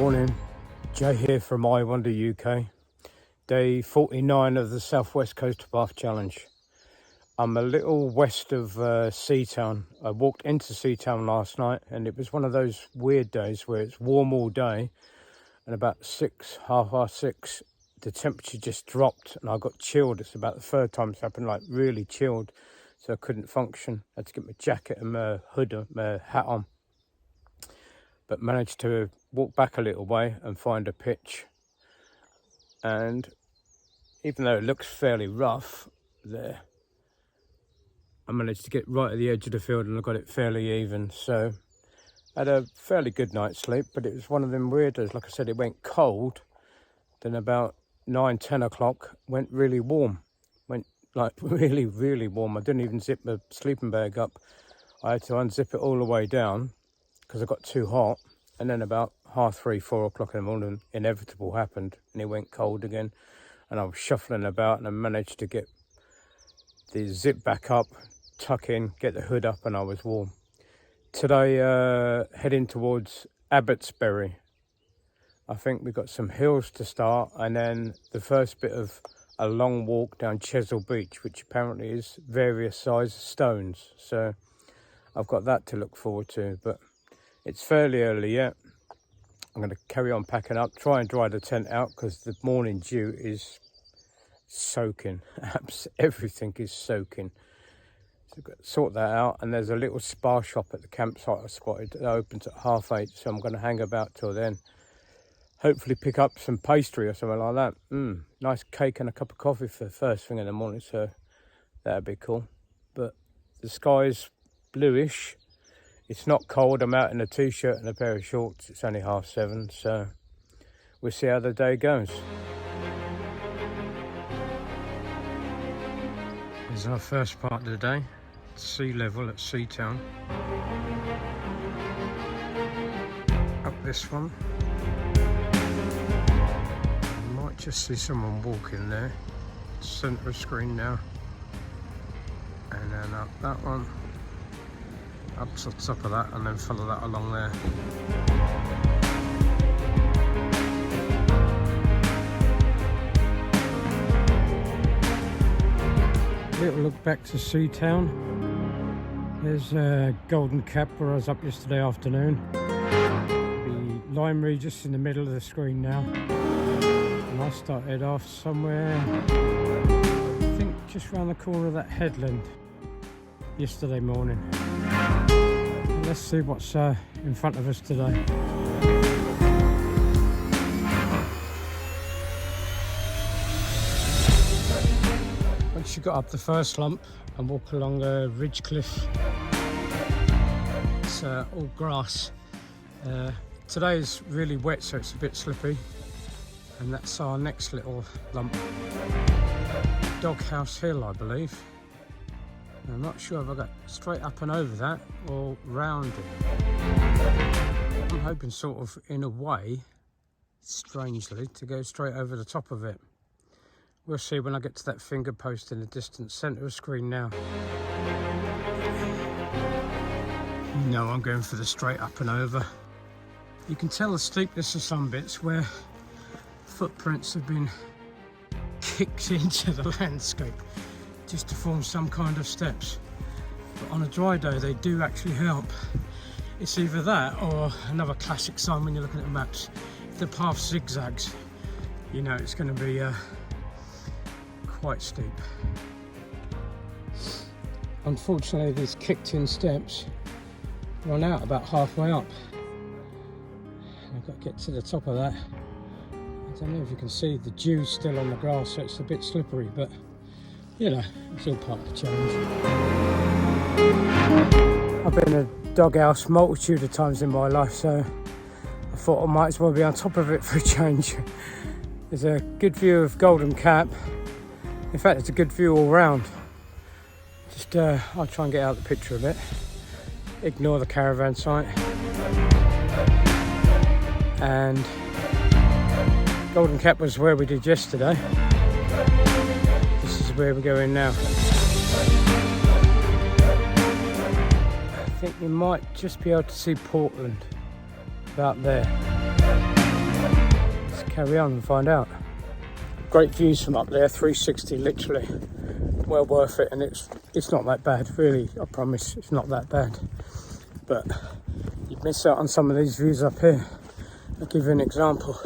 Morning, Jay here from I Wonder UK, day 49 of the Southwest Coast Bath Challenge. I'm a little west of Seatown. I walked into Seatown last night and it was one of those weird days where it's warm all day and about 6:30, the temperature just dropped and I got chilled. It's about the third time it's happened, like really chilled, so I couldn't function. I had to get my jacket and my hood and my hat on, but managed to walk back a little way and find a pitch. And even though it looks fairly rough there, I managed to get right at the edge of the field and I got it fairly even. So I had a fairly good night's sleep, but it was one of them weirdos. Like I said, it went cold, then about 9-10 o'clock went really warm, went like really warm. I didn't even zip my sleeping bag up. I had to unzip it all the way down because I got too hot. And then about 3:30, 4 o'clock in the morning, inevitable happened and it went cold again. And I was shuffling about and I managed to get the zip back up, tuck in, get the hood up, and I was warm. Today, heading towards Abbotsbury. I think we've got some hills to start and then the first bit of a long walk down Chesil Beach, which apparently is various sized stones. So I've got that to look forward to, but it's fairly early yet. I'm going to carry on packing up, try and dry the tent out because the morning dew is soaking. Everything is soaking. So I've got to sort that out. And there's a little spa shop at the campsite I spotted that opens at 8:30. So I'm going to hang about till then. Hopefully pick up some pastry or something like that. Nice cake and a cup of coffee for the first thing in the morning. So that'd be cool. But the sky's bluish. It's not cold. I'm out in a t-shirt and a pair of shorts. It's only 7:30, so we'll see how the day goes. Here's our first part of the day. Sea level at Seatown. Up this one. You might just see someone walking there. Centre of screen now. And then up that one. Up to the top of that and then follow that along there. Little look back to Seatown. There's Golden Cap where I was up yesterday afternoon. The Lime Regis in the middle of the screen now. And I started off somewhere, I think just around the corner of that headland yesterday morning. Let's see what's in front of us today. Once you got up the first lump and walk along a ridge cliff, it's all grass. Today's really wet, so it's a bit slippy. And that's our next little lump. Doghouse Hill, I believe. I'm not sure if I got straight up and over that or round it. I'm hoping sort of in a way, strangely, to go straight over the top of it. We'll see when I get to that finger post in the distance. Centre of screen now. No, I'm going for the straight up and over. You can tell the steepness of some bits where footprints have been kicked into the landscape just to form some kind of steps, but on a dry day they do actually help. It's either that or another classic sign when you're looking at maps. If the path zigzags, you know it's going to be quite steep. Unfortunately, these kicked in steps run out about halfway up. I've got to get to the top of that. I don't know if you can see the dew still on the grass, so it's a bit slippery, but you know, it's all part of the challenge. I've been in a doghouse multitude of times in my life, so I thought I might as well be on top of it for a change. There's a good view of Golden Cap. In fact, it's a good view all round. Just, I'll try and get out the picture a bit. Ignore the caravan site. And Golden Cap was where we did yesterday. This is where we're going now. I think you might just be able to see Portland about there. Let's carry on and find out. Great views from up there, 360 literally. Well worth it, and it's not that bad, really. I promise, it's not that bad. But you'd miss out on some of these views up here. I'll give you an example.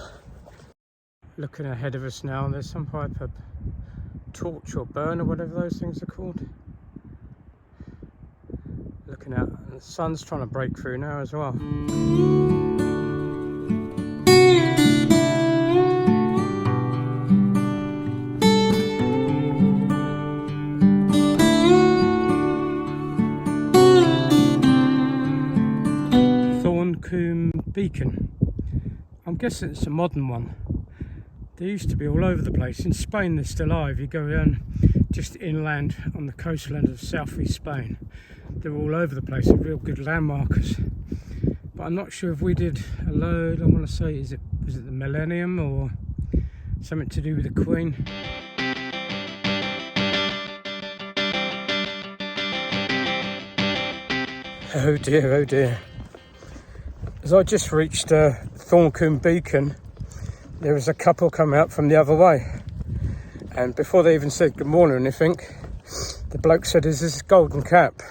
Looking ahead of us now, there's some type of torch or burn or whatever those things are called. Looking out, and the sun's trying to break through now as well. Beacon. I'm guessing it's a modern one. They used to be all over the place. In Spain they're still alive. You go down just inland on the coastline of southeast Spain. They're all over the place. They're real good landmarkers. But I'm not sure if we did a load. I want to say, was it the millennium or something to do with the Queen? Oh dear, oh dear. As I just reached Thorncombe Beacon, there was a couple coming out from the other way, and before they even said good morning or anything, the bloke said, "Is this Golden Cap?"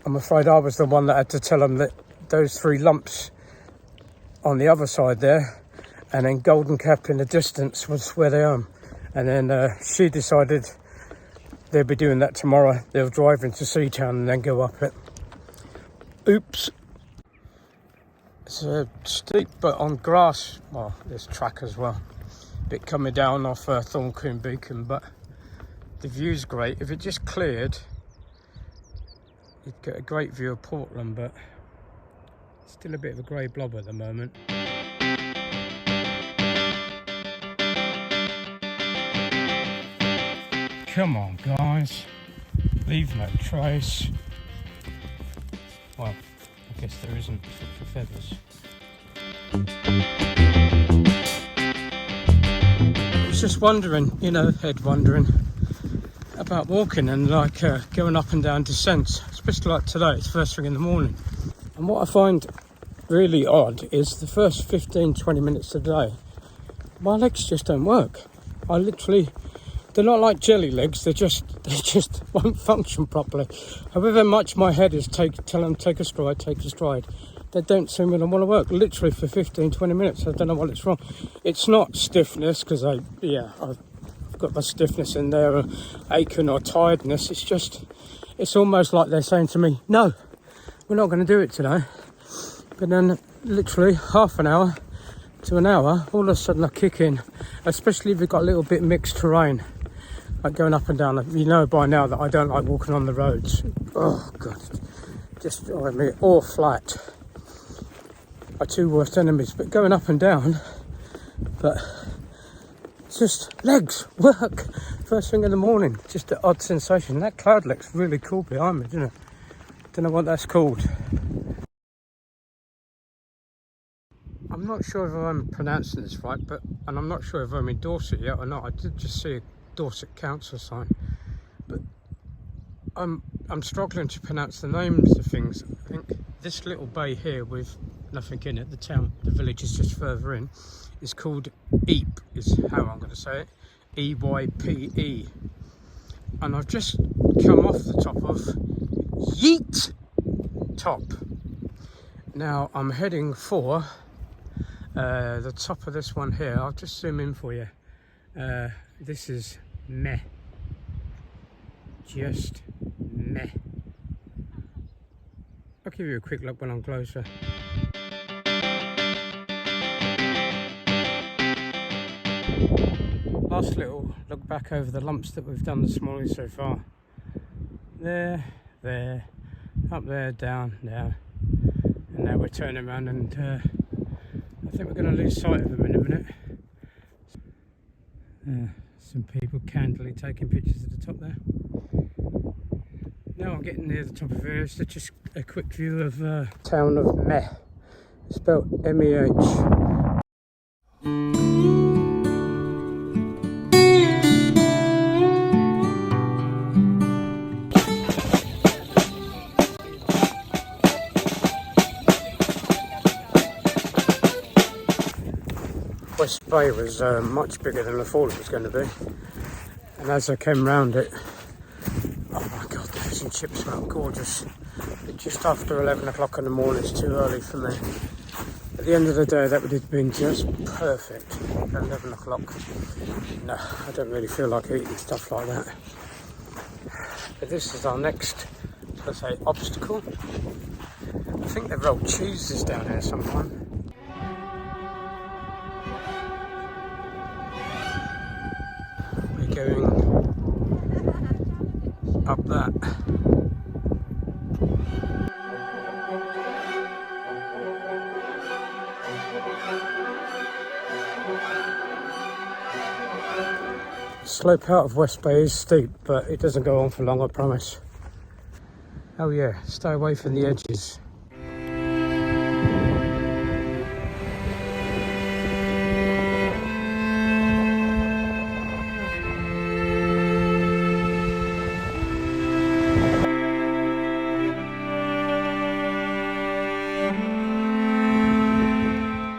I'm afraid I was the one that had to tell them that those three lumps on the other side there, and then Golden Cap in the distance was where they are. And then she decided they'll be doing that tomorrow. They'll drive into Seatown and then go up it. Oops. It's steep, but on grass. Well, there's track as well. Bit coming down off Thorncombe Beacon, but the view's great. If it just cleared, you'd get a great view of Portland, but it's still a bit of a grey blob at the moment. Come on, guys. Leave no trace. Well, I guess there isn't for feathers. I was just wondering, head wondering about walking and like going up and down descents, especially like today. It's first thing in the morning. And what I find really odd is the first 15-20 minutes of the day, my legs just don't work. They're not like jelly legs, they just won't function properly. However much my head is tell them take a stride, they don't seem to want to work. Literally for 15-20 minutes, I don't know what it's from. It's not stiffness, because I've got my stiffness in there, or aching or tiredness. It's almost like they're saying to me, no, we're not going to do it today. But then literally half an hour to an hour, all of a sudden I kick in, especially if you've got a little bit mixed terrain. Like going up and down, you know by now that I don't like walking on the roads. Oh God, or flat. My two worst enemies. But going up and down, but it's just legs work first thing in the morning. Just an odd sensation. That cloud looks really cool behind me, doesn't it? Don't know what that's called. I'm not sure if I'm pronouncing this right, and I'm not sure if I'm in Dorset yet or not. I did just see a Dorset council sign, but I'm struggling to pronounce the names of things. I think this little bay here with nothing in it, the village is just further in, is called Epe, is how I'm going to say it, E-Y-P-E. And I've just come off the top of Yeet Top. Now I'm heading for the top of this one here. I'll just zoom in for you. This is meh. Just meh. I'll give you a quick look when I'm closer. Last little look back over the lumps that we've done this morning so far. There, up there, down, and now we're turning around, and I think we're going to lose sight of them in a minute. Some people candidly taking pictures at the top there. Now I'm getting near the top of here, so just a quick view of town of Meh, spelled M-E-H. West Bay was much bigger than I thought it was going to be. And as I came round it, oh my god, the fish and chips smell gorgeous. But just after 11 o'clock in the morning is too early for me. At the end of the day, that would have been just perfect. At 11 o'clock. No, I don't really feel like eating stuff like that. But this is our next, let's say, obstacle. I think they've rolled cheeses down here sometime. We're going up that. Slope out of West Bay is steep, but it doesn't go on for long, I promise. Oh yeah, stay away from the edges.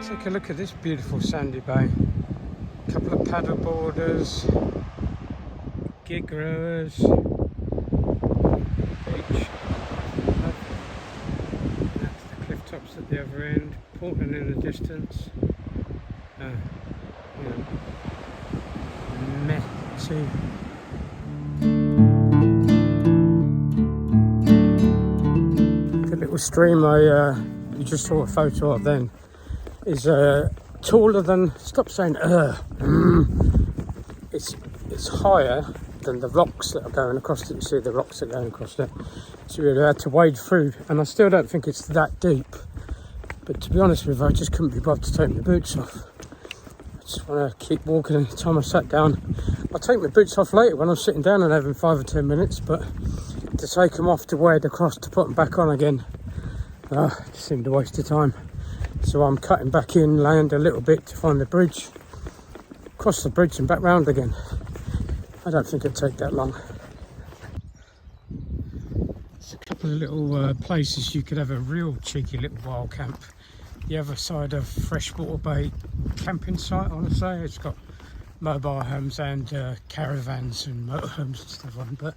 Take a look at this beautiful sandy bay. A couple of paddle boarders, gig rowers, beach. That's the cliff tops at the other end, Portland in the distance. Messy. The little stream you just saw a photo of then is taller than, stop saying it's higher than the rocks that are going across it. You see the rocks that are going across it, so we had to wade through, and I still don't think it's that deep, but to be honest with you, I just couldn't be bothered to take my boots off. I just want to keep walking, and the time I sat down, I'll take my boots off later when I'm sitting down and having 5 or 10 minutes, but to take them off, to wade across, to put them back on again, it just seemed a waste of time. So I'm cutting back inland a little bit to find the bridge, cross the bridge and back round again. I don't think it'd take that long. There's a couple of little places you could have a real cheeky little wild camp. The other side of Freshwater Bay camping site, I want to say. It's got mobile homes and caravans and motorhomes and stuff on, but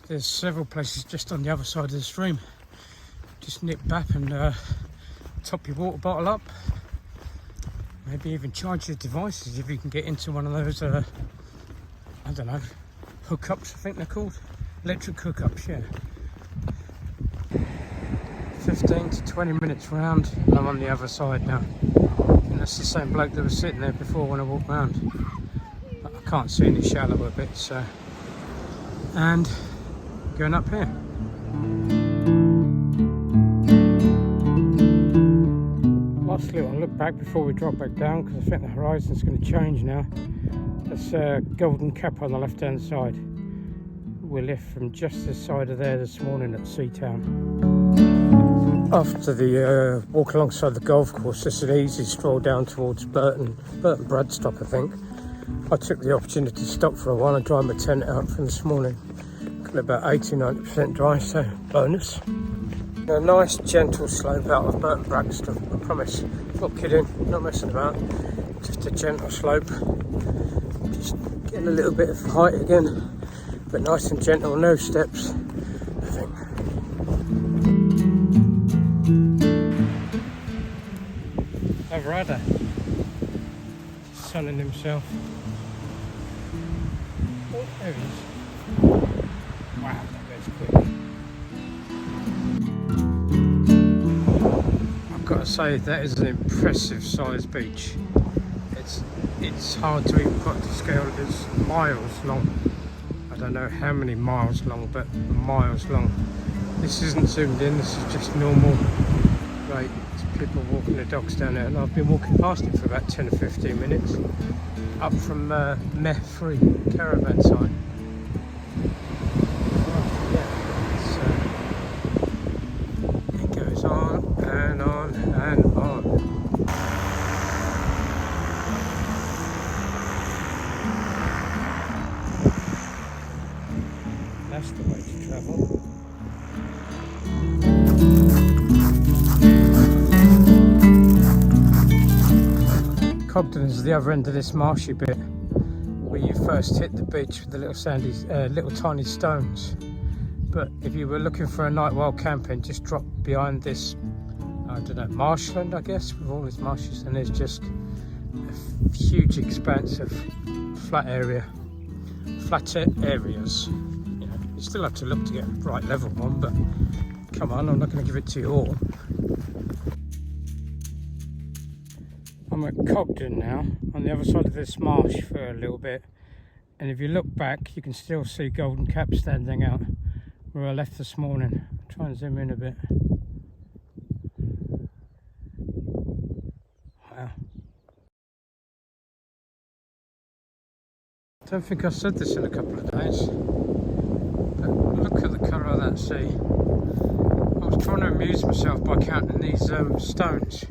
there's several places just on the other side of the stream. Just nip back and top your water bottle up, maybe even charge your devices if you can get into one of those I don't know, hookups, I think they're called, electric hookups, yeah. 15 to 20 minutes round and I'm on the other side now, and that's the same bloke that was sitting there before when I walked round, but I can't see any shallower bits, so. And going up here. Lastly, I'll look back before we drop back down, because I think the horizon's going to change now. That's Golden Cap on the left hand side. We left from just this side of there this morning at Seatown. After the walk alongside the golf course, just an easy stroll down towards Burton Bradstock, I think. I took the opportunity to stop for a while and dry my tent out from this morning. Got about 80-90% dry, so bonus. A nice gentle slope out of Burton Bradstock, I promise. Not kidding, not messing about. Just a gentle slope. Just getting a little bit of height again, but nice and gentle, no steps, I think. Avrada, sunning himself. Oh, there he is. Wow, that goes quick. I've got to say, that is an impressive sized beach. It's hard to even put to scale. It's miles long. I don't know how many miles long, but miles long. This isn't zoomed in, this is just normal. Right, it's people walking their dogs down there, and I've been walking past it for about 10 or 15 minutes. Up from Meh 3 caravan site. It goes on and on and on. That's the way to travel. Cobden is the other end of this marshy bit where you first hit the beach with the little sandy, little tiny stones. But if you were looking for a night while camping, just drop behind this, I don't know, marshland, I guess, with all these marshes, and there's just a huge expanse of flat areas. You know, you still have to look to get the right level one, but come on, I'm not going to give it to you all. I'm at Cobden now, on the other side of this marsh for a little bit, and if you look back you can still see Golden Cap standing out where I left this morning. I'll try and zoom in a bit. Wow. I don't think I've said this in a couple of days, but look at the colour of that sea. I was trying to amuse myself by counting these stones.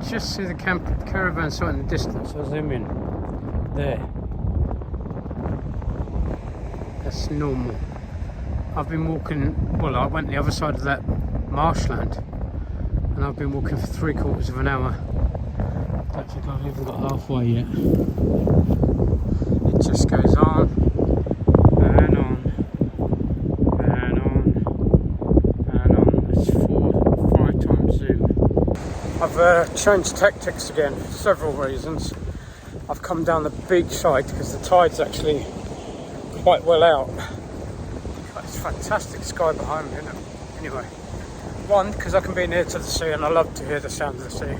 Just see the caravan site in the distance. I'll zoom in. There. That's normal. I've been walking, well, I went the other side of that marshland and I've been walking for 3/4 of an hour. Don't think I've even got halfway yet. It just goes on and on and on and on. It's 5 times zoom. I've changed tactics again for several reasons. I've come down the beach side because the tide's actually quite well out. It's fantastic sky behind me, isn't it? Anyway, one, because I can be near to the sea and I love to hear the sound of the sea.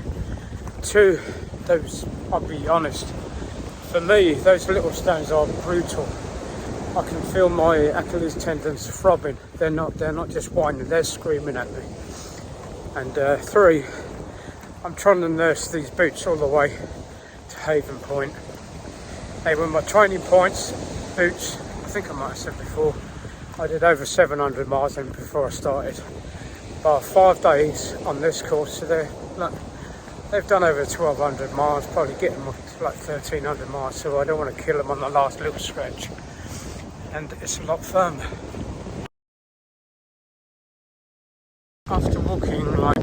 Two, those, I'll be honest, for me those little stones are brutal. I can feel my Achilles tendons throbbing. They're not just whining, they're screaming at me. And three, I'm trying to nurse these boots all the way to Haven Point. They were my training points, boots. I think I might have said before, I did over 700 miles in before I started. But 5 days on this course, so they've done over 1,200 miles, probably getting up to like 1,300 miles, so I don't want to kill them on the last little stretch. And it's a lot firmer. After walking like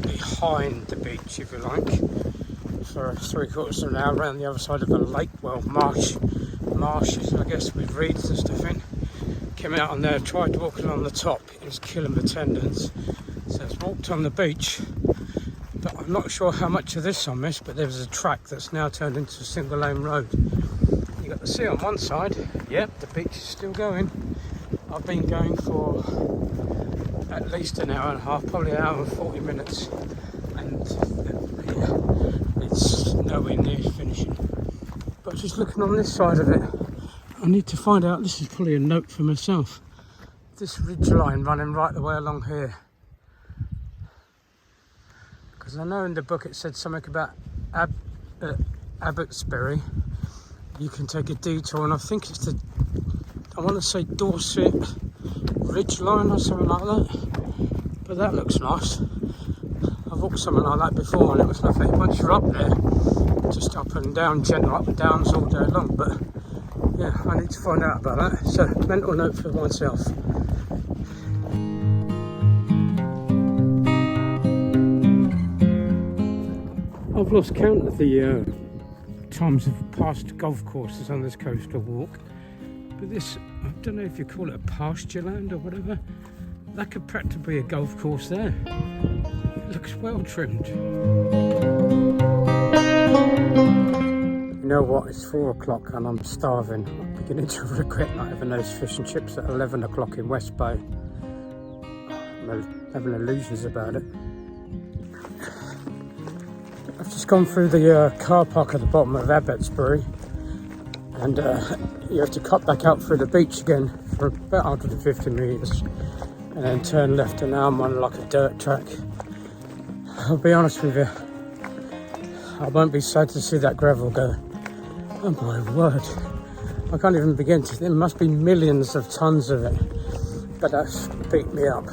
behind the beach, if you like, for 3/4 of an hour around the other side of a lake, well, marshes, I guess, with reeds and stuff in. Came out on there, tried walking on the top, it was killing my tendons. So I walked on the beach, but I'm not sure how much of this I missed, but there was a track that's now turned into a single lane road. You got the sea on one side, yep, the beach is still going. I've been going for at least an hour and a half, probably an hour and 40 minutes, and it's nowhere near finishing. But just looking on this side of it, I need to find out, this is probably a note for myself, this ridge line running right the way along here. Because I know in the book it said something about Abbotsbury. You can take a detour, and I think it's I want to say Dorset ridge line or something like that. But that looks nice. I've walked something like that before and it was lovely. Once you're up there, just up and down, gentle up and downs all day long. But yeah, I need to find out about that. So, mental note for myself. I've lost count of the times of past golf courses on this coastal walk. But this, I don't know if you call it a pasture land or whatever, that could practically be a golf course there. It looks well trimmed. You know what, it's 4 o'clock and I'm starving. I'm beginning to regret not having those fish and chips at 11 o'clock in West Bay. I'm having illusions about it. I've just gone through the car park at the bottom of Abbotsbury, and you have to cut back out through the beach again for about 150 metres and then turn left, and now I'm on like a dirt track. I'll be honest with you, I won't be sad to see that gravel go. Oh my word, I can't even begin to, there must be millions of tonnes of it, but that's beat me up,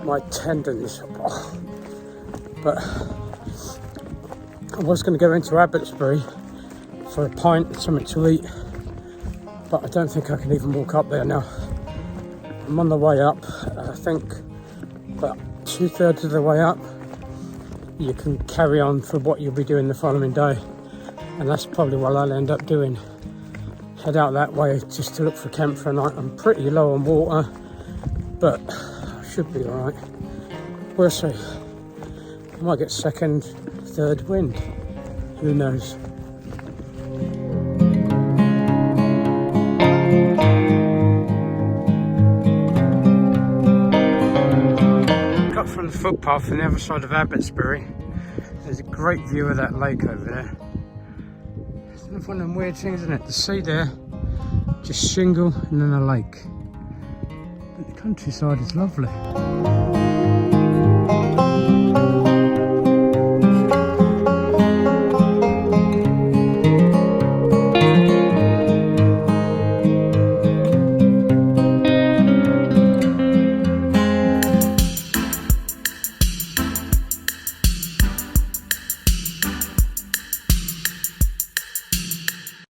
my tendons. Oh. But I was going to go into Abbotsbury for a pint and something to eat, but I don't think I can even walk up there now. I'm on the way up. I think But 2/3 of the way up, you can carry on for what you'll be doing the following day. And that's probably what I'll end up doing. Head out that way just to look for camp for a night. I'm pretty low on water, but I should be alright. We'll see. I might get second, third wind. Who knows? Got from the footpath on the other side of Abbotsbury. There's a great view of that lake over there. It's one of them weird things, isn't it? The sea there, just shingle and then a lake. But the countryside is lovely.